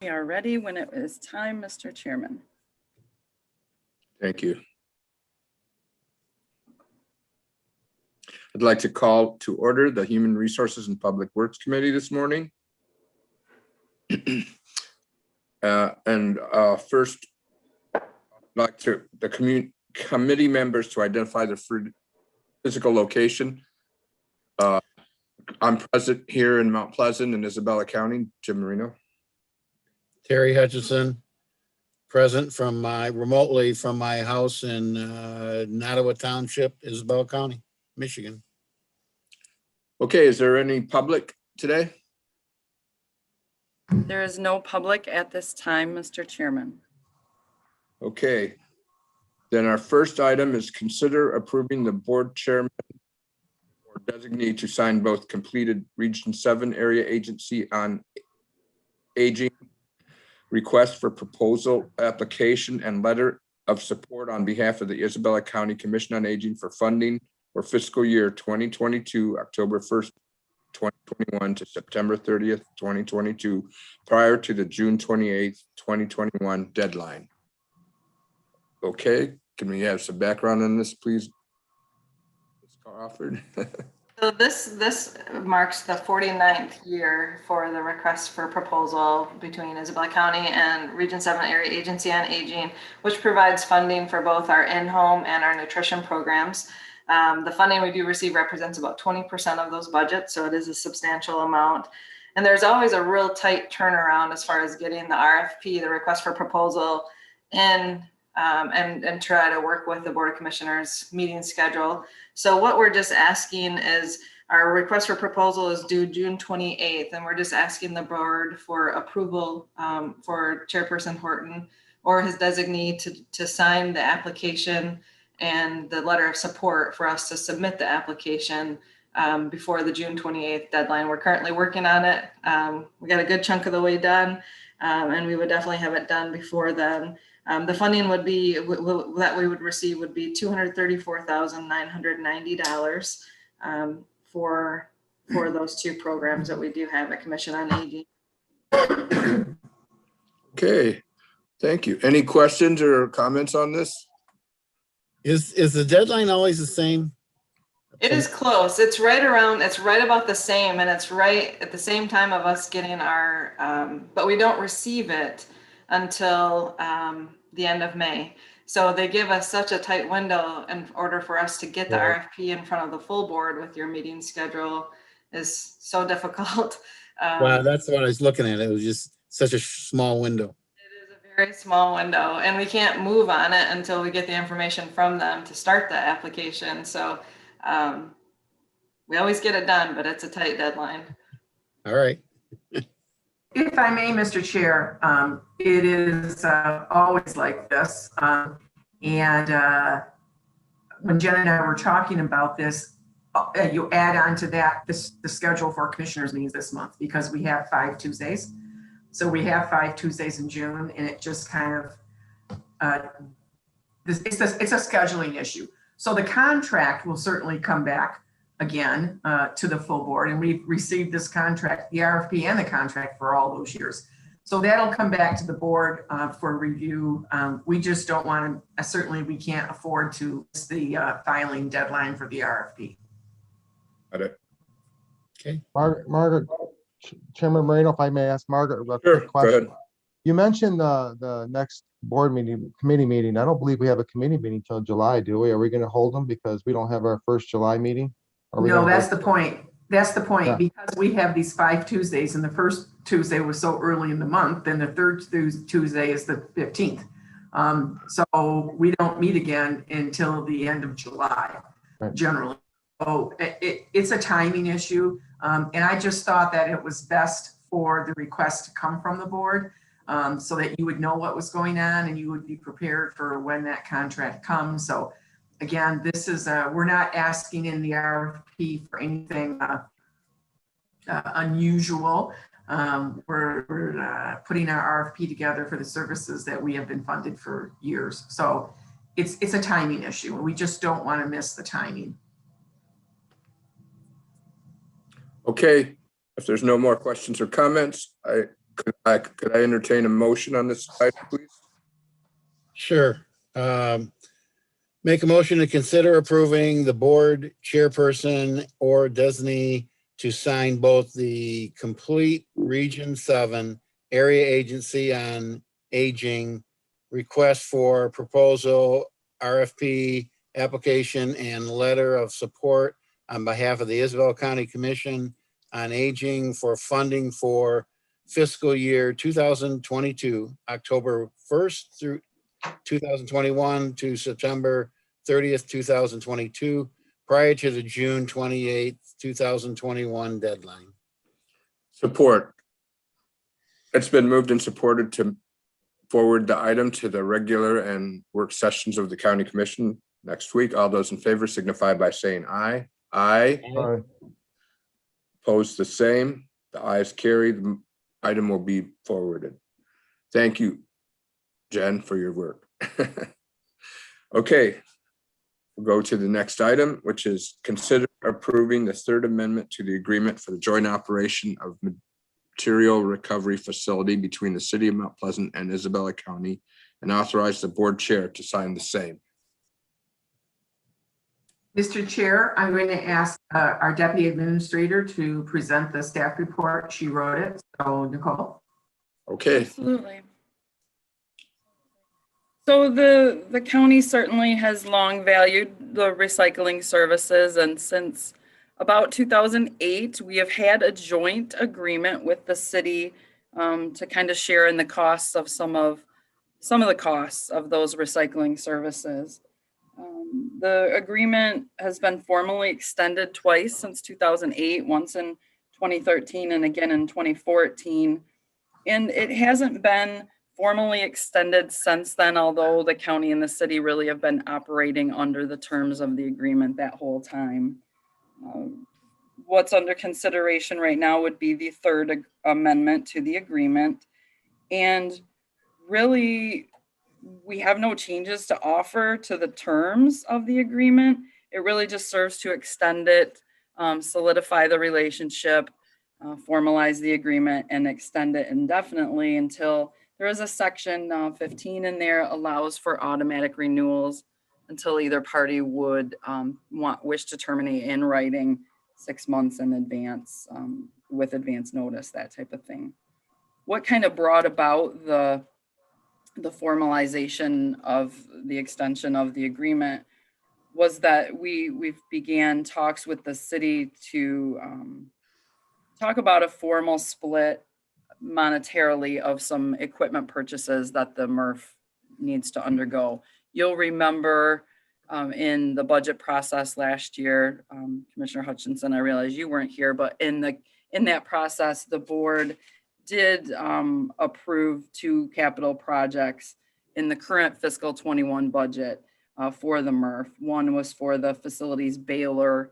We are ready when it is time, Mr. Chairman. Thank you. I'd like to call to order the Human Resources and Public Works Committee this morning. First, I'd like to the committee members to identify the physical location. I'm present here in Mount Pleasant in Isabella County. Jim Marino. Terry Hutchinson, present from remotely from my house in Nottawa Township, Isabella County, Michigan. Okay, is there any public today? There is no public at this time, Mr. Chairman. Okay, then our first item is consider approving the board chairman or designee to sign both completed Region 7 Area Agency on Aging request for proposal application and letter of support on behalf of the Isabella County Commission on Aging for funding for fiscal year 2022, October 1st, 2021 to September 30th, 2022, prior to the June 28th, 2021 deadline. Okay, can we have some background on this, please? Ms. Crawford. So this marks the 49th year for the request for proposal between Isabella County and Region 7 Area Agency on Aging, which provides funding for both our in-home and our nutrition programs. The funding we do receive represents about 20% of those budgets, so it is a substantial amount. And there's always a real tight turnaround as far as getting the RFP, the request for proposal, in and try to work with the Board of Commissioners meeting schedule. So what we're just asking is our request for proposal is due June 28th, and we're just asking the board for approval for Chairperson Horton or his designee to sign the application and the letter of support for us to submit the application before the June 28th deadline. We're currently working on it. We got a good chunk of the way done, and we would definitely have it done before then. The funding would be that we would receive would be $234,990 for those two programs that we do have at Commission on Aging. Okay, thank you. Any questions or comments on this? Is the deadline always the same? It is close. It's right about the same, and it's right at the same time of us getting our, but we don't receive it until the end of May. So they give us such a tight window in order for us to get the RFP in front of the full board with your meeting schedule is so difficult. Wow, that's what I was looking at. It was just such a small window. It is a very small window, and we can't move on it until we get the information from them to start the application. So we always get it done, but it's a tight deadline. All right. If I may, Mr. Chair, it is always like this. When Jen and I were talking about this, you add on to that the schedule for commissioners meetings this month, because we have 5 Tuesdays. So we have 5 Tuesdays in June, and it just kind of, it's a scheduling issue. So the contract will certainly come back again to the full board, and we've received this contract, the RFP and the contract for all those years. So that'll come back to the board for review. We just don't want to, certainly we can't afford to miss the filing deadline for the RFP. Got it. Okay. Margaret, Chairman Moreno, if I may ask Margaret a Sure, quick go question. ahead. You mentioned the next board meeting, committee meeting. I don't believe we have a committee meeting till July, do we? Are we going to hold them because we don't have our first July meeting? No, that's the point. That's the point. Yeah. Because we have these 5 Tuesdays, and the first Tuesday was so early in the month, then the third Tuesday is the 15th. So we don't meet again until the end of July, Right. generally. So it's a timing issue. And I just thought that it was best for the request to come from the board so that you would know what was going on and you would be prepared for when that contract comes. So again, this is, we're not asking in the RFP for anything unusual. We're putting our RFP together for the services that we have been funded for years. So it's a timing issue. We just don't want to miss the timing. Okay, if there's no more questions or comments, Could I entertain a motion on this item, please? Sure. Make a motion to consider approving the board chairperson or designee to sign both the complete Region 7 Area Agency on Aging request for proposal, RFP application, and letter of support on behalf of the Isabel County Commission on Aging for funding for fiscal year 2022, October 1st through 2021 to September 30th, 2022, prior to the June 28th, 2021 deadline. Support. It's been moved and supported to forward the item to the regular and work sessions of the county commission next week. All those in favor signify by saying aye. Aye. Aye. Opposed, the same. The ayes carried. The item will be forwarded. Thank you, Jen, for your work. Okay. We'll go to the next item, which is consider approving the third amendment to the agreement for the joint operation of material recovery facility between the city of Mount Pleasant and Isabella County, and authorize the board chair to sign the same. Mr. Chair, I'm going to ask our deputy administrator to present the staff report. She wrote it. So Nicole. Okay, Absolutely. So the county certainly has long valued the recycling services, and since about 2008, we have had a joint agreement with the city to kind of share in the costs of some of the costs of those recycling services. The agreement has been formally extended twice since 2008, once in 2013 and again in 2014. And it hasn't been formally extended since then, although the county and the city really have been operating under the terms of the agreement that whole time. What's under consideration right now would be the third amendment to the agreement. And really, we have no changes to offer to the terms of the agreement. It really just serves to extend it, solidify the relationship, formalize the agreement, and extend it indefinitely until there is a section 15 in there allows for automatic renewals until either party would wish to terminate in writing 6 months in advance with advance notice, that type of thing. What kind of brought about the formalization of the extension of the agreement was that we've began talks with the city to talk about a formal split monetarily of some equipment purchases that the MRF needs to undergo. You'll remember in the budget process last year, Commissioner Hutchinson, I realize you weren't here, but in that process, the board did approve 2 capital projects in the current fiscal 21 budget for the MRF. One was for the facilities baler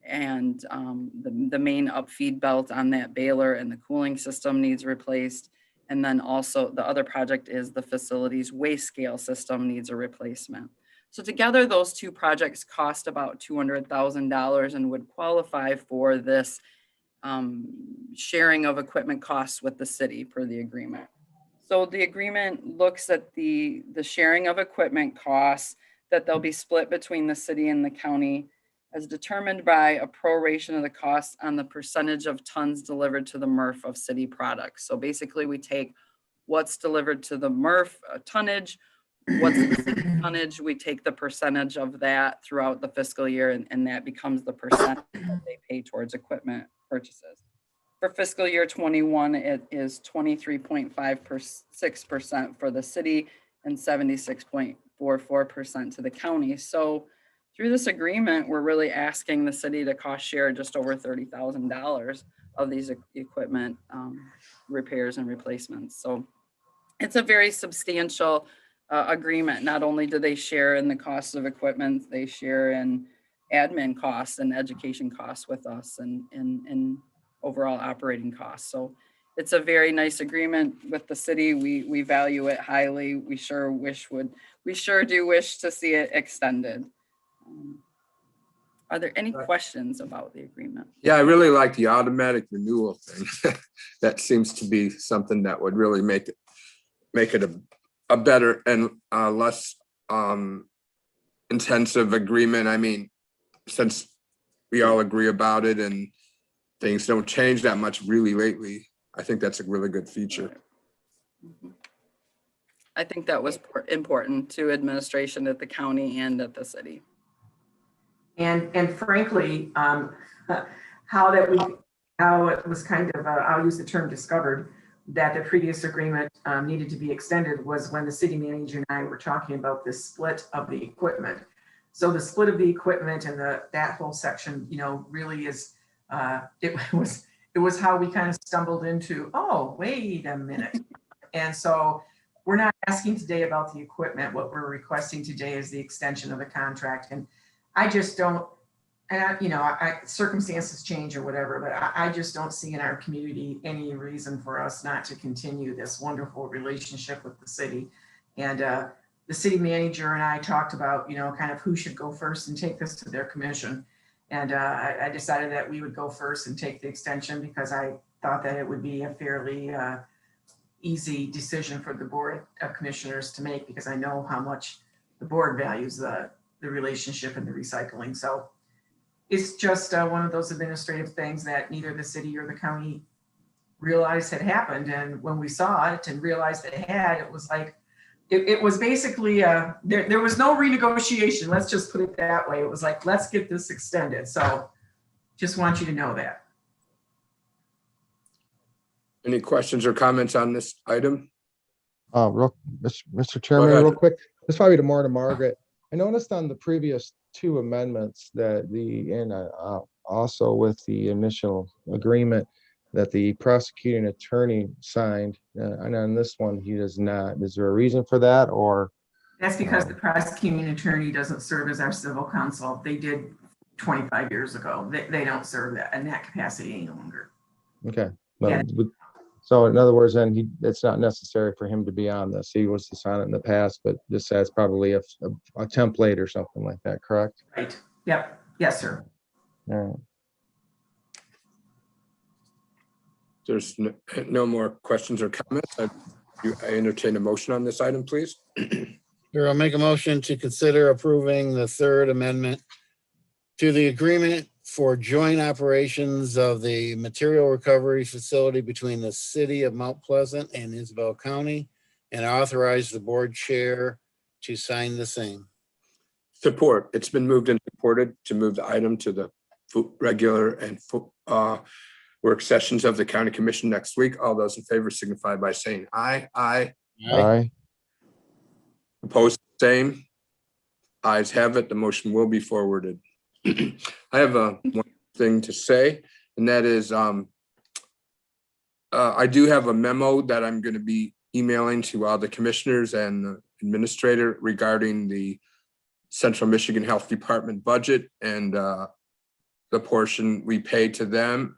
and the main upfeed belt on that baler and the cooling system needs replaced. And then also the other project is the facilities waste scale system needs a replacement. So together, those 2 projects cost about $200,000 and would qualify for this sharing of equipment costs with the city per the agreement. So the agreement looks at the sharing of equipment costs that they'll be split between the city and the county as determined by a proration of the cost on the percentage of tons delivered to the MRF of city products. So basically we take what's delivered to the MRF tonnage, what's the city tonnage, we take the percentage of that throughout the fiscal year, and that becomes the percent that they pay towards equipment purchases. For fiscal year 21, it is 23.56% for the city and 76.44% to the county. So through this agreement, we're really asking the city to cost share just over $30,000 of these equipment repairs and replacements. So it's a very substantial agreement. Not only do they share in the cost of equipment, they share in admin costs and education costs with us and overall operating costs. So it's a very nice agreement with the city. We value it highly. We sure do wish to see it extended. Are there any questions about the agreement? Yeah, I really like the automatic renewal thing. That seems to be something that would really make it a better and less intensive agreement. I mean, since we all agree about it and things don't change that much really lately, I think that's a really good feature. Mhm. I think that was important to administration at the county and at the city. And frankly, how it was kind of, I'll use the term discovered, that the previous agreement needed to be extended was when the city manager and I were talking about the split of the equipment. So the split of the equipment and that whole section, really is, it was how we kind of stumbled into, oh, wait a minute. And so we're not asking today about the equipment. What we're requesting today is the extension of the contract. And I just don't, and circumstances change or whatever, but I just don't see in our community any reason for us not to continue this wonderful relationship with the city. And the city manager and I talked about, kind of who should go first and take this to their commission. And I decided that we would go first and take the extension because I thought that it would be a fairly easy decision for the board of commissioners to make, because I know how much the board values the relationship and the recycling. So it's just one of those administrative things that neither the city or the county realized had happened. And when we saw it and realized it had, it was like, it was basically, there was no renegotiation. Let's just put it that way. It was like, let's get this extended. So just want you to know that. Any questions or comments on this item? Mr. Chairman, ahead. real quick, this probably more to Margaret. I noticed on the previous two amendments that also with the initial agreement that the prosecuting attorney signed, and on this one, he does not. Is there a reason for that, or? That's because the prosecuting attorney doesn't serve as our civil counsel. They did 25 years ago. They don't serve that in that capacity any longer. Okay. Yeah. So in other words, then it's not necessary for him to be on this. He was to sign it in the past, but this has probably a template or something like that, correct? Right. Yep. Yes, sir. All right. There's no more questions or comments. I entertain a motion on this item, please. Here, I'll make a motion to consider approving the third amendment to the agreement for joint operations of the material recovery facility between the city of Mount Pleasant and Isabel County, and authorize the board chair to sign the same. Support. It's been moved and supported to move the item to the regular and work sessions of the county commission next week. All those in favor signify by saying aye. Aye. Aye. Opposed, same. Ayes have it. The motion will be forwarded. I have one thing to say, and that is I do have a memo that I'm going to be emailing to all the commissioners and the administrator regarding the Central Michigan Health Department budget and the portion we pay to them.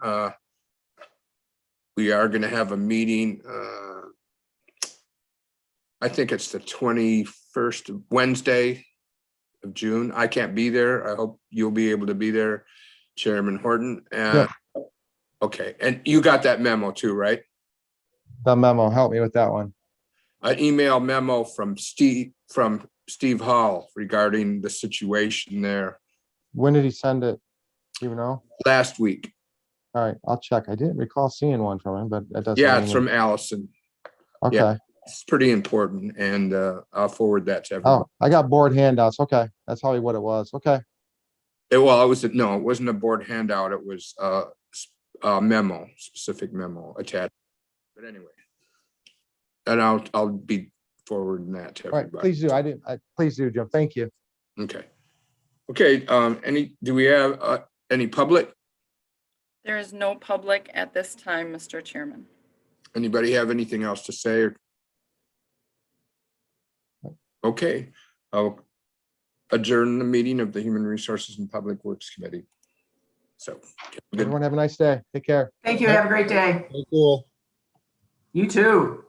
We are going to have a meeting. I think it's the 21st of Wednesday of June. I can't be there. I hope you'll be able to be there, Chairman Horton. Yeah. Okay, and you got that memo too, right? The memo, help me with that one. An email memo from Steve Hall regarding the situation there When did he send it? Do you know? last week. All right, I'll check. I didn't recall seeing one from him, but that doesn't. Yeah, mean it's from Allison. Okay. yeah. It's pretty important, and I'll forward that to everyone. Oh, I got board handouts. Okay, that's probably what it was. Okay. It wasn't a board handout. It was a memo, specific memo attached. But anyway, and I'll be forwarding that to All right, everybody. please do. Please do, Jim. Thank you. Okay. Okay, do we have any public? There is no public at this time, Mr. Chairman. Anybody have anything else to say? Okay, I'll adjourn the meeting of the Human Resources and Public Works Committee. So, good. Everyone have a nice day. Take care. Thank you. Have a great day. Very cool. You too.